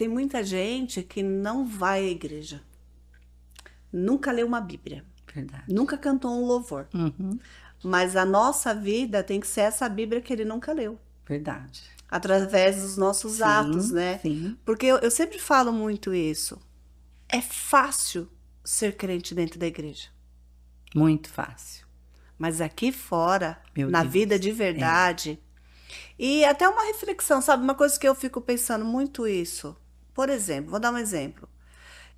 Tem muita gente que não vai à igreja, nunca leu uma Bíblia, Verdade. nunca cantou um louvor. Uhum. Mas a nossa vida tem que ser essa Bíblia que ele nunca leu, Verdade. através dos nossos atos, Sim, né? sim. Porque eu sempre falo muito isso. É fácil ser crente dentro da igreja, Muito fácil. mas aqui fora, Meu na vida Deus. de É. verdade, e até uma reflexão, sabe? Uma coisa que eu fico pensando muito isso. Por exemplo, vou dar um exemplo.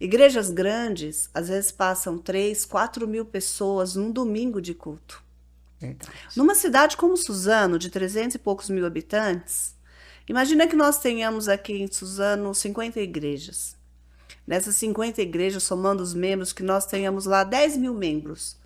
Igrejas grandes, às vezes passam 3, 4 mil pessoas num domingo de culto. Verdade. Numa cidade como Suzano, de 300 e poucos mil habitantes, imagina que nós tenhamos aqui em Suzano 50 igrejas. Nessas 50 igrejas, somando os membros, que nós tenhamos lá 10 mil membros.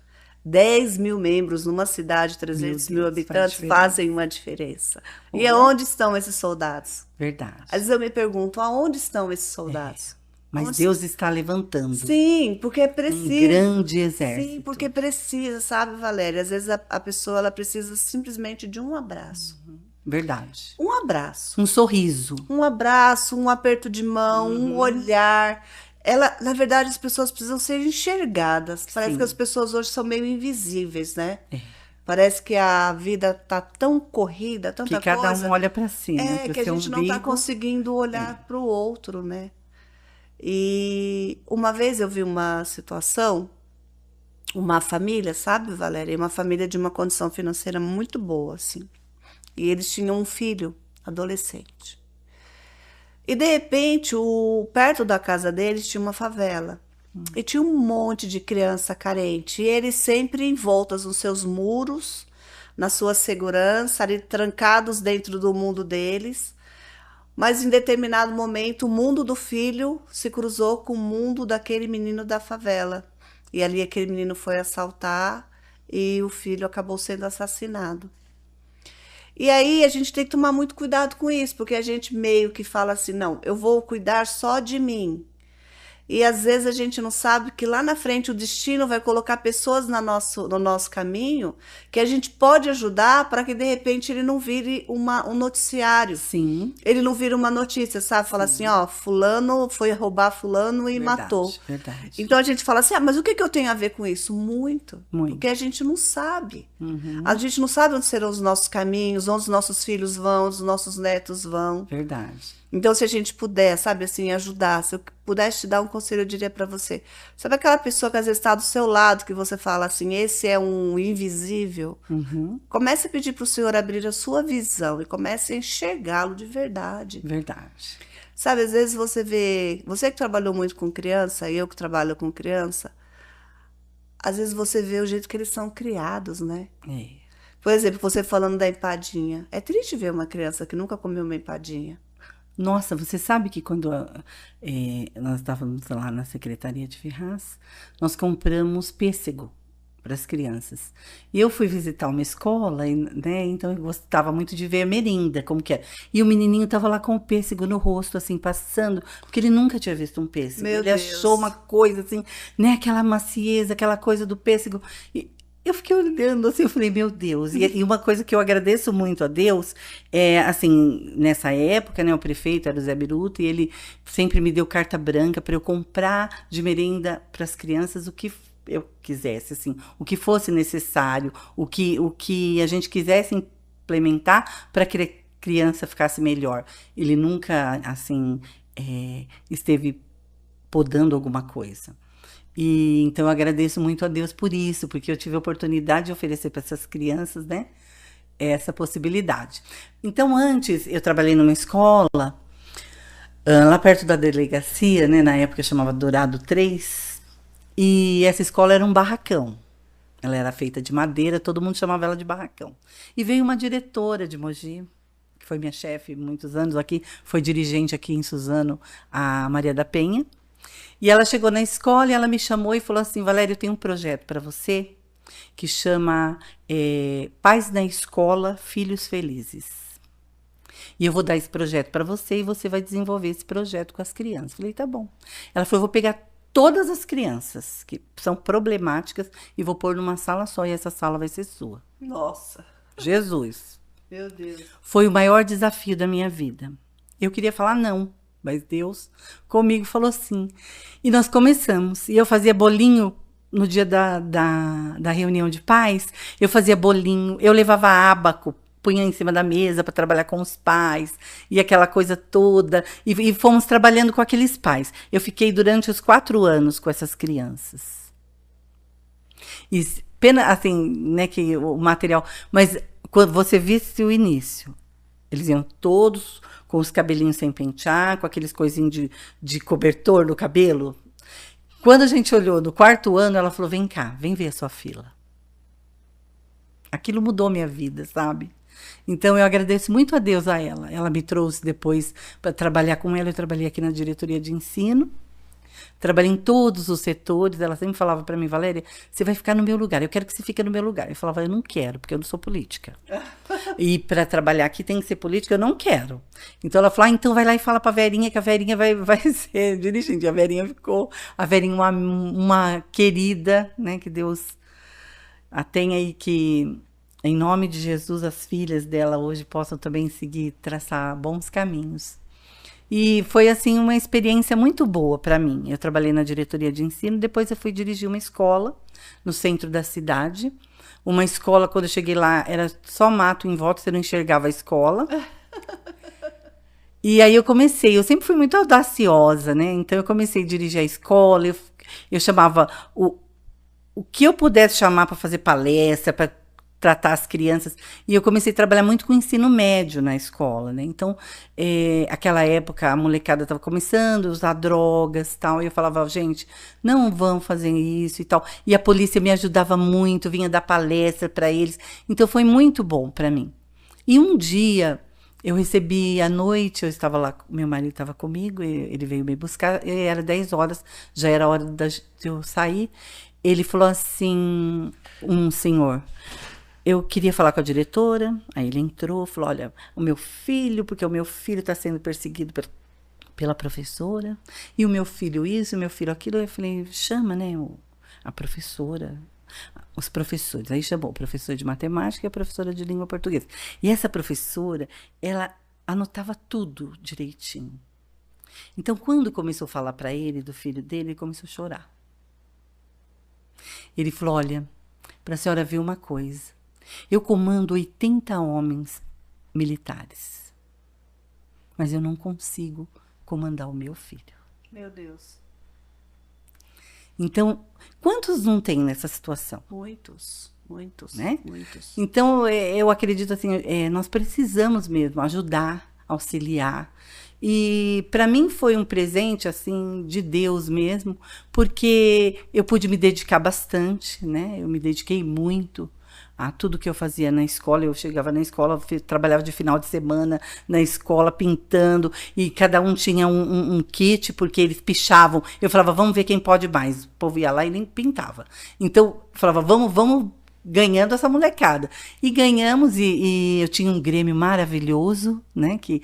10 mil membros numa cidade de Meu 300 mil Deus, faz habitantes fazem diferença. uma diferença. E Oh, aonde estão esses soldados? Às verdade. vezes eu me pergunto, aonde estão esses É. soldados? Mas Onde... Deus está levantando Sim, porque é um preciso. grande Sim, porque exército. precisa, sabe, Valéria? Às vezes a pessoa ela precisa simplesmente de um abraço. Verdade. Um abraço. Um sorriso. Um abraço, um aperto de mão, um Uhum. olhar. Ela, na verdade, as pessoas precisam ser enxergadas. Parece que as Sim. pessoas hoje são meio invisíveis, né? É. Parece que a vida tá tão corrida, Que tanta cada um coisa, olha para si, né? é Para o que a seu gente não tá umbigo. conseguindo É. olhar para o outro, né? E uma vez eu vi uma situação, uma família, sabe, Valéria? Uma família de uma condição financeira muito boa, assim. E eles tinham um filho adolescente. E de repente, perto da casa deles tinha uma favela. E tinha um monte de criança carente. E eles sempre envoltas nos seus muros, na sua segurança, ali trancados dentro do mundo deles. Mas em determinado momento, o mundo do filho se cruzou com o mundo daquele menino da favela. E ali aquele menino foi assaltar e o filho acabou sendo assassinado. E aí a gente tem que tomar muito cuidado com isso, porque a gente meio que fala assim, não, eu vou cuidar só de mim. E às vezes a gente não sabe que lá na frente o destino vai colocar pessoas no nosso caminho que a gente pode ajudar para que de repente ele não vire um noticiário. Sim, Ele não vira uma notícia, sabe? Fala assim, sim. ó, fulano foi roubar fulano e matou. Verdade, verdade. Então a gente fala assim, ah, mas o que que eu tenho a ver com isso? Muito. Porque a Muito. gente não sabe. A Uhum. gente não sabe onde serão os nossos caminhos, onde os nossos filhos vão, onde os nossos netos vão. Verdade. Então, se a gente puder, sabe, assim, ajudar, se eu pudesse te dar um conselho, eu diria para você. Sabe aquela pessoa que às vezes está do seu lado, que você fala assim, esse é um invisível? Uhum. Comece a pedir para o Senhor abrir a sua visão e comece a enxergá-lo de verdade. Verdade. Sabe, às vezes você vê, você que trabalhou muito com criança, e eu que trabalho com criança, às vezes você vê o jeito que eles são criados, né? É. Por exemplo, você falando da empadinha. É triste ver uma criança que nunca comeu uma empadinha. Nossa, você sabe que quando nós estávamos lá na Secretaria de Ferraz, nós compramos pêssego para as crianças. E eu fui visitar uma escola, né? Então eu gostava muito de ver a merenda, como que é. E o menininho estava lá com o pêssego no rosto, assim, passando, porque ele nunca tinha visto um pêssego. Meu Ele achou uma Deus. coisa assim, né? Aquela macieza, aquela coisa do pêssego. E eu fiquei olhando assim, eu falei, meu Deus. E uma coisa que eu agradeço muito a Deus é, assim, nessa época, né, o prefeito era o Zé Biruta e ele sempre me deu carta branca para eu comprar de merenda para as crianças o que eu quisesse, assim, o que fosse necessário, o que a gente quisesse implementar para que a criança ficasse melhor. Ele nunca, assim, esteve podando alguma coisa. E então eu agradeço muito a Deus por isso, porque eu tive a oportunidade de oferecer para essas crianças, né, essa possibilidade. Então antes eu trabalhei numa escola lá perto da delegacia, né, na época chamava Dourado 3, e essa escola era um barracão. Ela era feita de madeira, todo mundo chamava ela de barracão. E veio uma diretora de Mogi, que foi minha chefe muitos anos aqui, foi dirigente aqui em Suzano, a Maria da Penha. E ela chegou na escola e ela me chamou e falou assim, Valéria, eu tenho um projeto para você que chama Pais na Escola, Filhos Felizes. E eu vou dar esse projeto para você e você vai desenvolver esse projeto com as crianças. Falei, tá bom. Ela falou, eu vou pegar todas as crianças que são problemáticas e vou pôr numa sala só e essa sala vai ser sua. Nossa, Jesus. meu Deus. Foi o maior desafio da minha vida. Eu queria falar não. mas Deus comigo falou sim. E nós começamos. E eu fazia bolinho no dia da reunião de pais, eu fazia bolinho, eu levava ábaco, punha em cima da mesa para trabalhar com os pais, e aquela coisa toda, e fomos trabalhando com aqueles pais. Eu fiquei durante os 4 anos com essas crianças. E pena, assim, né, que o material, mas quando você visse o início, eles iam todos com os cabelinhos sem pentear, com aqueles coisinhos de cobertor no cabelo. Quando a gente olhou no 4º ano, ela falou, vem cá, vem ver a sua fila. Aquilo mudou minha vida, sabe? Então, eu agradeço muito a Deus a ela. Ela me trouxe depois para trabalhar com ela. Eu trabalhei aqui na diretoria de ensino. Trabalhei em todos os setores. Ela sempre falava para mim, Valéria, você vai ficar no meu lugar. Eu quero que você fique no meu lugar. Eu falava, eu não quero, porque eu não sou política. E para trabalhar aqui tem que ser política, eu não quero. Então, ela falou, então vai lá e fala para a Verinha, que a Verinha vai ser dirigente. A Verinha ficou, a Verinha uma querida, né, que Deus a tenha aí, que em nome de Jesus, as filhas dela hoje possam também seguir, traçar bons caminhos. E foi, assim, uma experiência muito boa para mim. Eu trabalhei na diretoria de ensino, depois eu fui dirigir uma escola no centro da cidade. Uma escola, quando eu cheguei lá, era só mato em volta, você não enxergava a escola. E aí eu sempre fui muito audaciosa, né? Então eu comecei a dirigir a escola, eu chamava o que eu pudesse chamar para fazer palestra, para tratar as crianças. E eu comecei a trabalhar muito com o ensino médio na escola, né? Então, aquela época, a molecada estava começando a usar drogas e tal. E eu falava, gente, não vão fazer isso e tal. E a polícia me ajudava muito, vinha dar palestra para eles. Então, foi muito bom para mim. E um dia, eu recebi à noite, eu estava lá, meu marido estava comigo, ele veio me buscar, e era 10 horas, já era hora de eu sair. Ele falou assim, um senhor, eu queria falar com a diretora. Aí ele entrou, falou, olha, o meu filho, porque o meu filho está sendo perseguido pela professora, e o meu filho isso, o meu filho aquilo. Eu falei, chama, né, a professora, os professores. Aí chamou o professor de matemática e a professora de língua portuguesa. E essa professora, ela anotava tudo direitinho. Então, quando começou a falar para ele do filho dele, ele começou a chorar. Ele falou, olha, para a senhora ver uma coisa, eu comando 80 homens militares, mas eu não consigo comandar o meu filho. Meu Deus. Então, quantos não tem nessa situação? Muitos, Né? muitos. Então, eu acredito assim, nós precisamos mesmo ajudar, auxiliar. E para mim foi um presente assim de Deus mesmo, porque eu pude me dedicar bastante, né? Eu me dediquei muito a tudo que eu fazia na escola. Eu chegava na escola, trabalhava de final de semana na escola pintando, e cada um tinha um kit, porque eles pichavam. Eu falava, vamos ver quem pode mais. O povo ia lá e nem pintava. Então, eu falava, vamos ganhando essa molecada. E ganhamos, e eu tinha um grêmio maravilhoso, né, que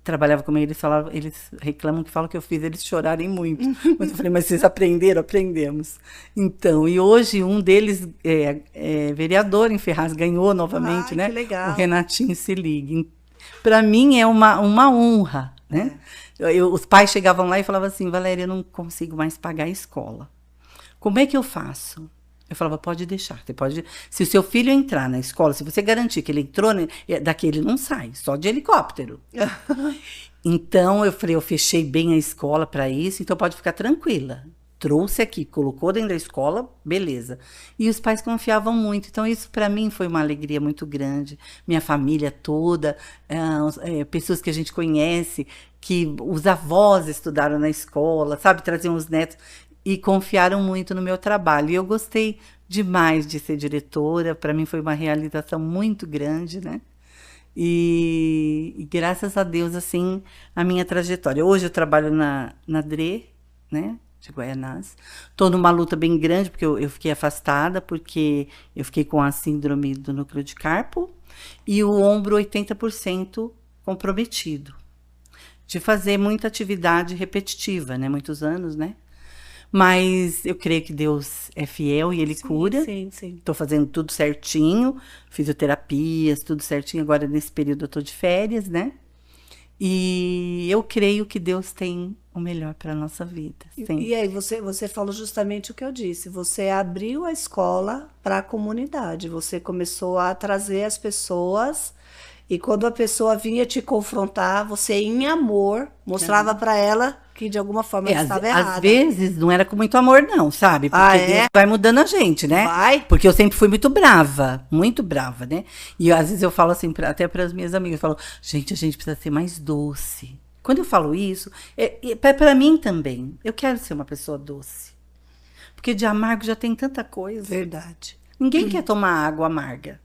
trabalhava comigo. Eles reclamam que falam que eu fiz eles chorarem muito. Mas eu falei, mas vocês aprenderam? Aprendemos. Então, e hoje um deles é vereador em Ferraz, ganhou novamente, né? Que legal. O Renatinho se ligue. Para mim é uma honra, né? Os pais chegavam lá e falavam assim, Valéria, eu não consigo mais pagar a escola. Como é que eu faço? Eu falava, pode deixar, você pode. Se o seu filho entrar na escola, se você garantir que ele entrou, daqui ele não sai, só de helicóptero. Então, eu falei, eu fechei bem a escola para isso, então pode ficar tranquila. Trouxe aqui, colocou dentro da escola, beleza. E os pais confiavam muito, então isso para mim foi uma alegria muito grande. Minha família toda, pessoas que a gente conhece, que os avós estudaram na escola, sabe, traziam os netos. E confiaram muito no meu trabalho. E eu gostei demais de ser diretora. Para mim foi uma realização muito grande, né? E graças a Deus, assim, a minha trajetória. Hoje eu trabalho na DRE, né? De Guaianás. Estou numa luta bem grande, porque eu fiquei afastada, porque eu fiquei com a síndrome do núcleo de carpo e o ombro 80% comprometido. De fazer muita atividade repetitiva, né? Muitos anos, né? Mas eu creio que Deus é fiel e Ele cura. Sim, sim. Estou fazendo tudo certinho, fisioterapias, tudo certinho. Agora, nesse período, eu estou de férias, né? E eu creio que Deus tem o melhor para a nossa vida. E aí, você falou justamente o que eu disse. Você abriu a escola para a comunidade. Você começou a trazer as pessoas. E quando a pessoa vinha te confrontar, você, em amor, mostrava para ela que de alguma forma ela estava errada. Às vezes não era com muito amor, não, sabe? Porque Deus vai mudando a gente, né? Vai. Porque eu sempre fui muito brava, né? E às vezes eu falo assim, até para as minhas amigas, eu falo, gente, a gente precisa ser mais doce. Quando eu falo isso, para mim também, eu quero ser uma pessoa doce. Porque de amargo já tem tanta coisa. Verdade. Ninguém quer tomar água amarga.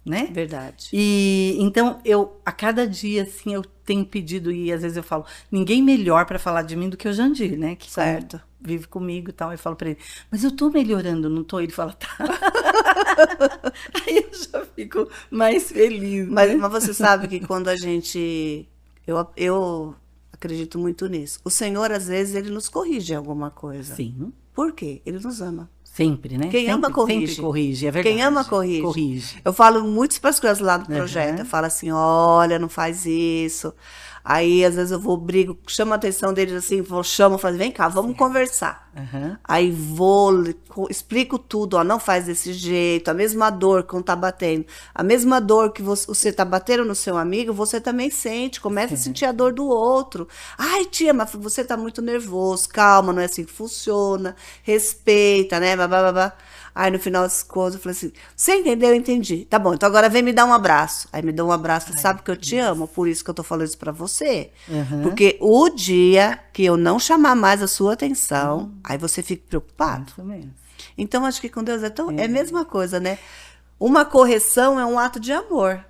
Né? Verdade. E então a cada dia assim eu tenho pedido, e às vezes eu falo, ninguém melhor para falar de mim do que o Jandir, né? Que certo. Vive comigo e tal. Eu falo para ele, mas eu tô melhorando, não tô? Ele fala, tá. Aí eu já fico mais feliz. Mas você sabe que quando a gente. Eu acredito muito nisso. O Senhor, às vezes, ele nos corrige em alguma coisa. Sim. Por quê? Ele nos ama. Sempre, né? Quem ama, corrige. Sempre corrige, é verdade. Quem ama, corrige. Eu falo muito para as crianças lá do projeto. Eu falo assim, olha, não faz isso. Aí, às vezes, eu vou, brigo, chamo a atenção deles assim, falo, vem cá, vamos conversar. Aí explico tudo, ó, não faz desse jeito, a mesma dor que um tá batendo, a mesma dor que você tá batendo no seu amigo, você também sente, começa a sentir a dor do outro. Ai, tia, mas você tá muito nervoso, calma, não é assim que funciona, respeita, né, babá. Aí no final das contas eu falei assim, você entendeu? Eu entendi. Tá bom, então agora vem me dar um abraço. Aí me dá um abraço, sabe que eu te amo, por isso que eu tô falando isso pra você. Porque o dia que eu não chamar mais a sua atenção, aí você fica preocupado. Isso mesmo. Então acho que com Deus é a mesma coisa, né? Uma correção é um ato de amor.